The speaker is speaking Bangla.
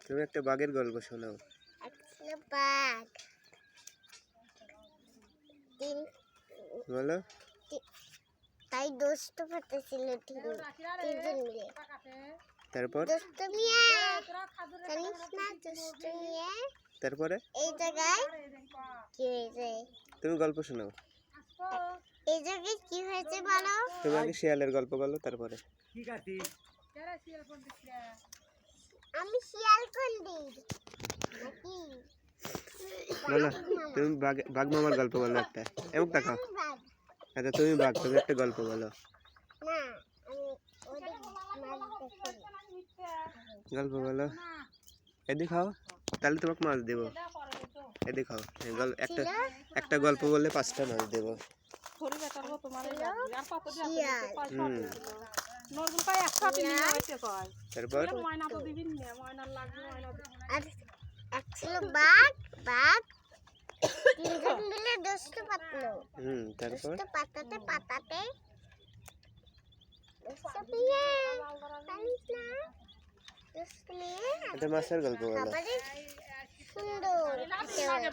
তুমি একটা বাঘের গল্প শোনাও। ছিল বাঘ তিন বলো। তাই দুষ্ট করতেছিল তিনজন মিলে। তারপর দুষ্ট মিয়া জানিস না দুষ্ট মিয়া তারপরে এই জায়গায় কি হয়েছে? তুমি গল্প শোনাও। এই জায়গায় কি হয়েছে বলো? তুমি আগে শিয়ালের গল্প বলো, তারপরে আমি শিয়াল কন্দির নাকি বলো। তুমি বাঘ মামার গল্প বলো একটা। এমন তাকাও। বাঘ আচ্ছা তুমি বাঘ, তুমি একটা গল্প বলো। না আমি ওদের মাছ দেখি গল্প বলো। এদিকে খাও, তাহলে তোমাকে মাছ দেবো। এদিকে খাও। একটা একটা গল্প বললে 5টা মাছ দেবো। তারপর আর এক ছিল বাঘ বাঘ তিনজন মিলে দুষ্ট পাতলো। তারপর দুষ্ট পাতাতে পাতাতে দুষ্ট মিয়া জানিস না দুষ্ট মিয়া এটা মাছের গল্প বলো। খাবারে সুন্দর খেতে হয়।